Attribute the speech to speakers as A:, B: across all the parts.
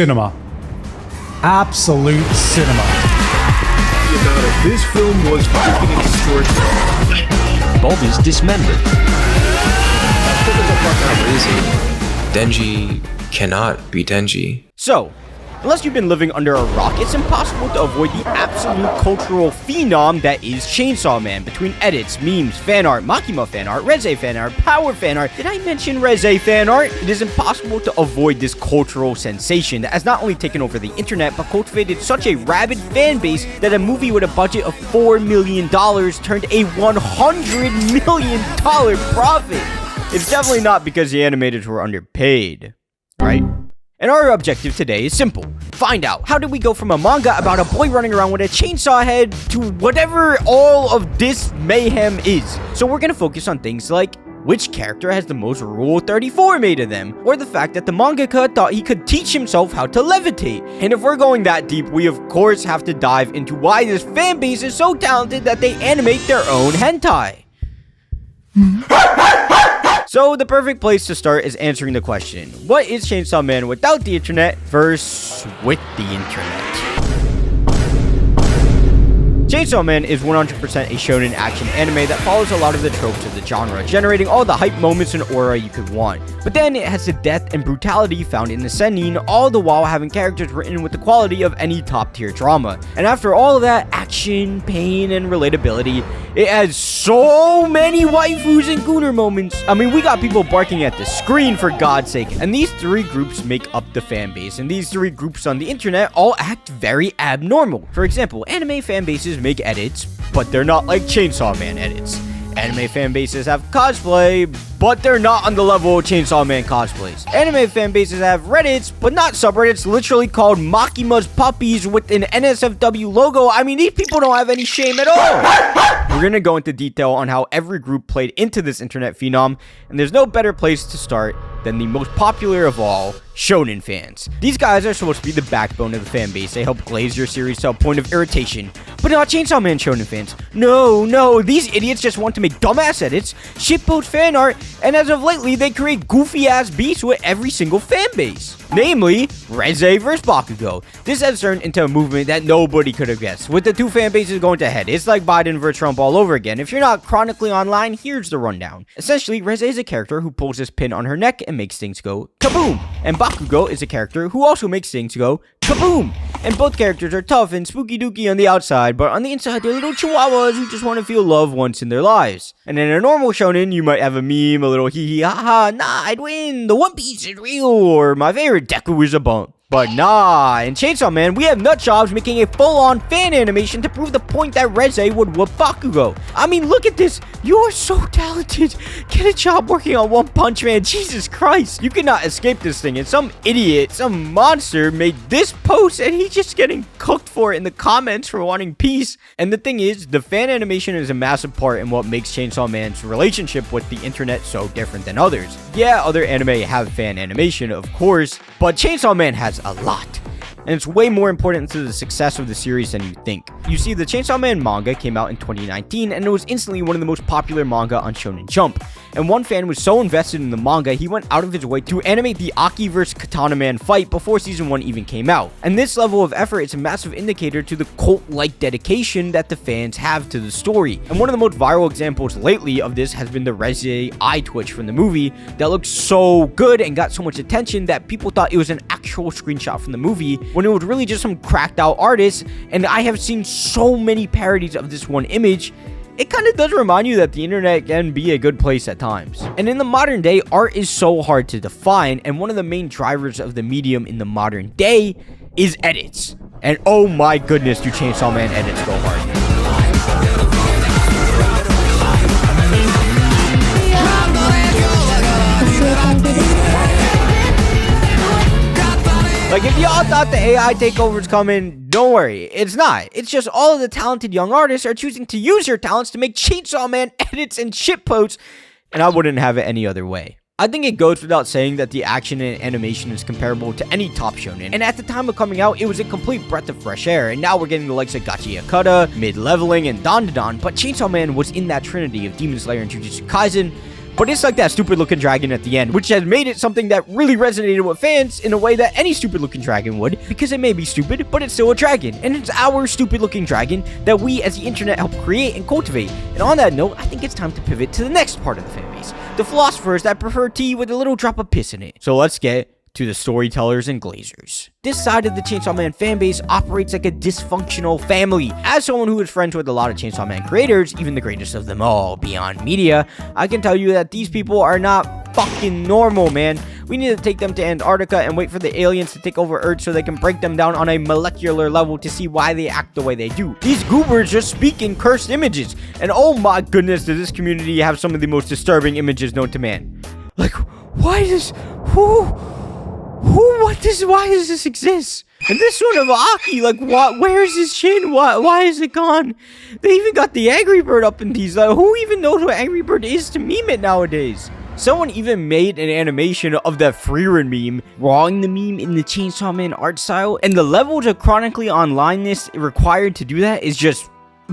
A: cinema. Absolute cinema.
B: About it. This film was fucking extraordinary.
C: Bob is dismembered. Denji cannot be Denji.
D: So, unless you've been living under a rock, it's impossible to avoid the absolute cultural phenom that is Chainsaw Man. Between edits, memes, fan art, Makima fan art, Reze fan art, Power fan art. Did I mention Reze fan art? It is impossible to avoid this cultural sensation that has not only taken over the internet, but cultivated such a rabid fan base that a movie with a budget of $4 million turned a $100 million profit. It's definitely not because the animators were underpaid, right? And our objective today is simple. Find out, how did we go from a manga about a boy running around with a chainsaw head to whatever all of this mayhem is? So we're gonna focus on things like which character has the most Rule 34 made of them, or the fact that the mangaka thought he could teach himself how to levitate. And if we're going that deep, we of course have to dive into why this fan base is so talented that they animate their own hentai. So the perfect place to start is answering the question, what is Chainsaw Man without the internet versus with the internet? Chainsaw Man is 100% a shonen action anime that follows a lot of the tropes of the genre, generating all the hype moments and aura you could want. But then it has the depth and brutality found in the seinen, all the while having characters written with the quality of any top-tier drama. And after all of that action, pain, and relatability, it has so many waifus and gooner moments. I mean, we got people barking at the screen, for God's sake. And these three groups make up the fan base, and these three groups on the internet all act very abnormal. For example, anime fan bases make edits, but they're not like Chainsaw Man edits. Anime fan bases have cosplay, but they're not on the level of Chainsaw Man cosplays. Anime fan bases have Reddits, but not subreddits literally called Makima's Puppies with an NSFW logo. I mean, these people don't have any shame at all. We're gonna go into detail on how every group played into this internet phenom, and there's no better place to start than the most popular of all, shonen fans. These guys are supposed to be the backbone of the fan base. They help glaze your series to a point of irritation. But not Chainsaw Man shonen fans. No, these idiots just want to make dumbass edits, shitpost fan art, and as of lately, they create goofy-ass beefs with every single fan base. Namely, Reze vs Bakugo. This has turned into a movement that nobody could have guessed, with the two fan bases going to head. It's like Biden vs Trump all over again. If you're not chronically online, here's the rundown. Essentially, Reze is a character who pulls this pin on her neck and makes things go kaboom. And Bakugo is a character who also makes things go kaboom. And both characters are tough and spooky dooky on the outside, but on the inside, they're little chihuahuas who just want to feel love once in their lives. And in a normal shonen, you might have a meme, a little hee hee ha ha, nah, I'd win, the One Piece is real, or my favorite, Deku is a bump. But nah, in Chainsaw Man, we have nutjobs making a full-on fan animation to prove the point that Reze would whoop Bakugo. I mean, look at this. You are so talented. Get a job working on One Punch Man. Jesus Christ. You cannot escape this thing. And some idiot, some monster made this post and he's just getting cooked for it in the comments for wanting peace. And the thing is, the fan animation is a massive part in what makes Chainsaw Man's relationship with the internet so different than others. Yeah, other anime have fan animation, of course, but Chainsaw Man has a lot. And it's way more important to the success of the series than you think. You see, the Chainsaw Man manga came out in 2019, and it was instantly one of the most popular manga on Shonen Jump. And one fan was so invested in the manga, he went out of his way to animate the Aki vs Katana Man fight before season 1 even came out. And this level of effort is a massive indicator to the cult-like dedication that the fans have to the story. And one of the most viral examples lately of this has been the Reze eye twitch from the movie that looked so good and got so much attention that people thought it was an actual screenshot from the movie, when it was really just some cracked out artist. And I have seen so many parodies of this one image. It kind of does remind you that the internet can be a good place at times. And in the modern day, art is so hard to define, and one of the main drivers of the medium in the modern day is edits. And oh my goodness, do Chainsaw Man edits go hard. Like, if y'all thought the AI takeover's coming, don't worry, it's not. It's just all of the talented young artists are choosing to use their talents to make Chainsaw Man edits and shitposts, and I wouldn't have it any other way. I think it goes without saying that the action and animation is comparable to any top shonen, and at the time of coming out, it was a complete breath of fresh air, and now we're getting the likes of Gachi Yakuta, Mid-Leveling, and Dandadan, but Chainsaw Man was in that trinity of Demon Slayer and Jujutsu Kaisen, But it's like that stupid looking dragon at the end, which has made it something that really resonated with fans in a way that any stupid looking dragon would, because it may be stupid, but it's still a dragon, and it's our stupid looking dragon that we as the internet help create and cultivate. And on that note, I think it's time to pivot to the next part of the fanbase, the philosophers that prefer tea with a little drop of piss in it. So let's get to the storytellers and glazers. This side of the Chainsaw Man fanbase operates like a dysfunctional family. As someone who is friends with a lot of Chainsaw Man creators, even the greatest of them all, Beyond Media, I can tell you that these people are not fucking normal, man. We need to take them to Antarctica and wait for the aliens to take over Earth so they can break them down on a molecular level to see why they act the way they do. These goobers just speak in cursed images, and oh my goodness, does this community have some of the most disturbing images known to man. Like, why does... why does this exist? And this one of Aki, like, what? Where is his chin? Why is it gone? They even got the Angry Bird up in these. Like, who even knows what Angry Bird is to meme it nowadays? Someone even made an animation of that Freerun meme, drawing the meme in the Chainsaw Man art style, and the levels of chronically onlineness required to do that is just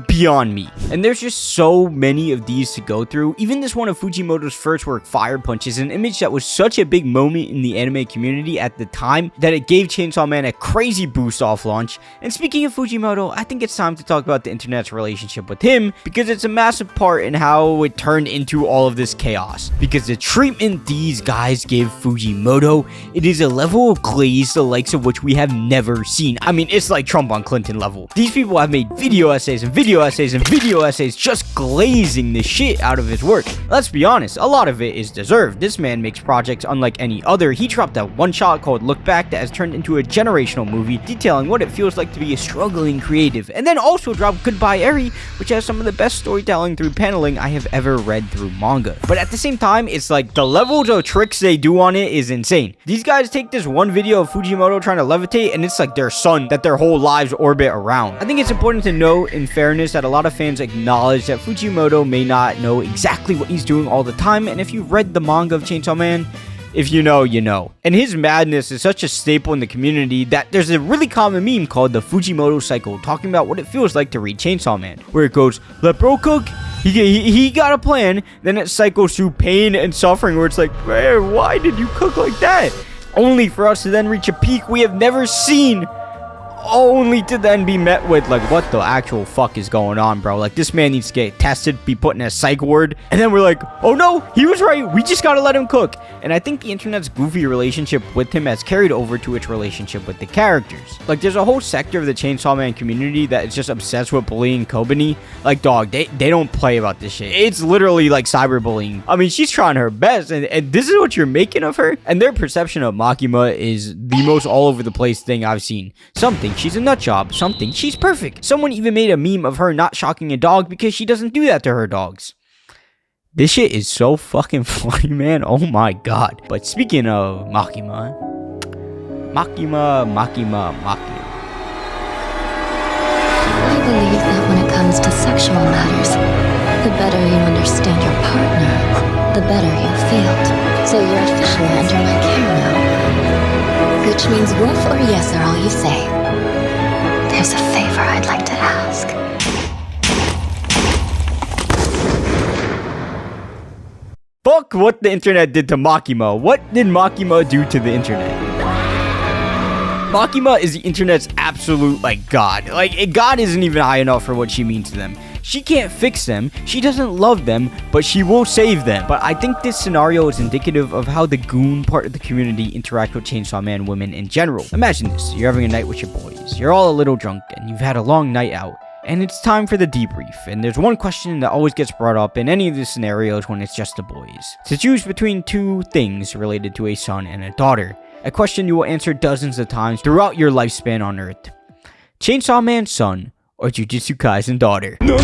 D: beyond me. And there's just so many of these to go through. Even this one of Fujimoto's first work, Fire Punch, is an image that was such a big moment in the anime community at the time that it gave Chainsaw Man a crazy boost off launch. And speaking of Fujimoto, I think it's time to talk about the internet's relationship with him, because it's a massive part in how it turned into all of this chaos. Because the treatment these guys give Fujimoto, it is a level of glaze the likes of which we have never seen. I mean, it's like Trump on Clinton level. These people have made video essays and video essays just glazing the shit out of his work. Let's be honest, a lot of it is deserved. This man makes projects unlike any other. He dropped that one shot called Look Back that has turned into a generational movie detailing what it feels like to be a struggling creative, and then also dropped Goodbye Eri, which has some of the best storytelling through paneling I have ever read through manga. But at the same time, it's like the levels of tricks they do on it is insane. These guys take this one video of Fujimoto trying to levitate, and it's like their sun that their whole lives orbit around. I think it's important to note, in fairness, that a lot of fans acknowledge that Fujimoto may not know exactly what he's doing all the time, and if you've read the manga of Chainsaw Man, if you know, you know. And his madness is such a staple in the community that there's a really common meme called the Fujimoto cycle, talking about what it feels like to read Chainsaw Man, where it goes, let bro cook, he got a plan, then it cycles through pain and suffering, where it's like, why did you cook like that? Only for us to then reach a peak we have never seen, only to then be met with like, what the actual fuck is going on, bro? Like, this man needs to get tested, be put in a psych ward, and then we're like, oh no, he was right, we just gotta let him cook. And I think the internet's goofy relationship with him has carried over to its relationship with the characters. Like, there's a whole sector of the Chainsaw Man community that is just obsessed with bullying Kobani. Like, dog, they don't play about this shit. It's literally like cyberbullying. I mean, she's trying her best, and this is what you're making of her? And their perception of Makima is the most all over the place thing I've seen. Something she's a nut job, something she's perfect. Someone even made a meme of her not shocking a dog because she doesn't do that to her dogs. This shit is so fucking funny, man. Oh my god. But speaking of Makima.
E: I believe that when it comes to sexual matters, the better you understand your partner, the better you feel. So you're officially under my care now. Which means wolf or yes are all you say. There's a favor I'd like to ask.
D: Fuck what the internet did to Makima. What did Makima do to the internet? Makima is the internet's absolute, like, god. Like, God isn't even high enough for what she means to them. She can't fix them, she doesn't love them, but she will save them. But I think this scenario is indicative of how the goon part of the community interact with Chainsaw Man women in general. Imagine this, you're having a night with your boys, you're all a little drunk, and you've had a long night out, and it's time for the debrief, and there's one question that always gets brought up in any of these scenarios when it's just the boys. To choose between two things related to a son and a daughter, a question you will answer dozens of times throughout your lifespan on Earth. Chainsaw Man's son, or Jujutsu Kaisen daughter? No. Wait.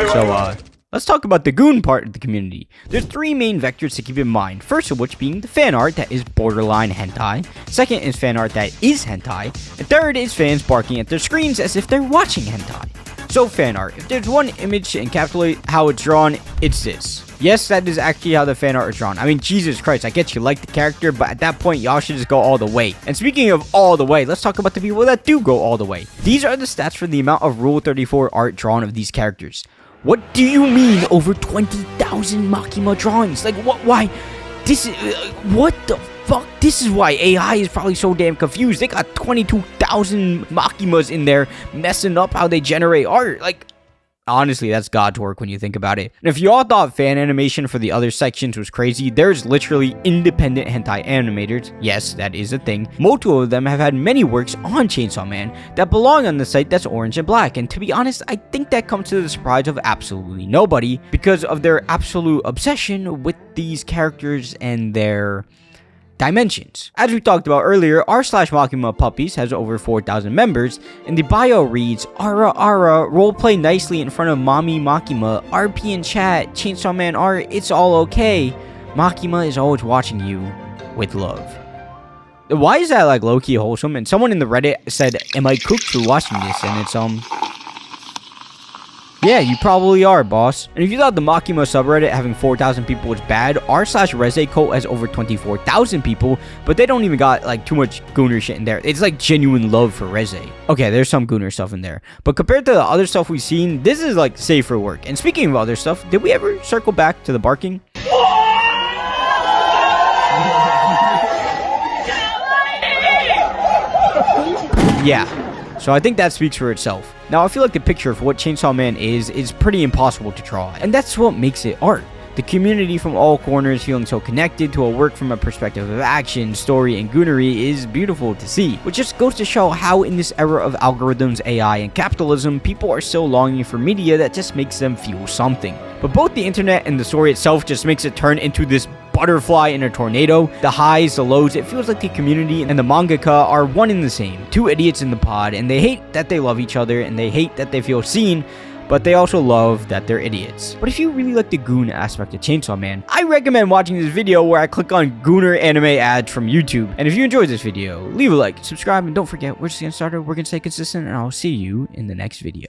D: So, let's talk about the goon part of the community. There's three main vectors to keep in mind. First of which being the fan art that is borderline hentai. Second is fan art that is hentai. And third is fans barking at their screens as if they're watching hentai. So fan art, if there's one image to encapsulate how it's drawn, it's this. Yes, that is actually how the fan art is drawn. I mean, Jesus Christ, I get you like the character, but at that point, y'all should just go all the way. And speaking of all the way, let's talk about the people that do go all the way. These are the stats for the amount of Rule 34 art drawn of these characters. What do you mean over 20,000 Makima drawings? Like, what? Why? This is what the fuck? This is why AI is probably so damn confused. They got 22,000 Makimas in there messing up how they generate art. Like, honestly, that's God's work when you think about it. And if you all thought fan animation for the other sections was crazy, there's literally independent hentai animators. Yes, that is a thing. Multiple of them have had many works on Chainsaw Man that belong on the site that's orange and black. And to be honest, I think that comes to the surprise of absolutely nobody because of their absolute obsession with these characters and their dimensions. As we talked about earlier, r/Makima Puppies has over 4,000 members, and the bio reads, Ara Ara, roleplay nicely in front of Mommy Makima, RP in chat, Chainsaw Man art, it's all okay. Makima is always watching you with love. Why is that like low-key wholesome? And someone in the Reddit said, am I cooked for watching this? And it's yeah, you probably are, boss. And if you thought the Makima subreddit having 4,000 people was bad, r/Reze cult has over 24,000 people, but they don't even got like too much gooner shit in there. It's like genuine love for Reze. Okay, there's some gooner stuff in there, but compared to the other stuff we've seen, this is like safe for work. And speaking of other stuff, did we ever circle back to the barking? Yeah. So I think that speaks for itself. Now, I feel like the picture of what Chainsaw Man is pretty impossible to draw, and that's what makes it art. The community from all corners feeling so connected to a work from a perspective of action, story, and goonery is beautiful to see, which just goes to show how in this era of algorithms, AI, and capitalism, people are still longing for media that just makes them feel something. But both the internet and the story itself just makes it turn into this butterfly in a tornado. The highs, the lows, it feels like the community and the mangaka are one and the same. Two idiots in the pod, and they hate that they love each other, and they hate that they feel seen, but they also love that they're idiots. But if you really like the goon aspect of Chainsaw Man, I recommend watching this video where I click on gooner anime ads from YouTube. And if you enjoyed this video, leave a like, subscribe, and don't forget, we're just getting started, we're gonna stay consistent, and I'll see you in the next video.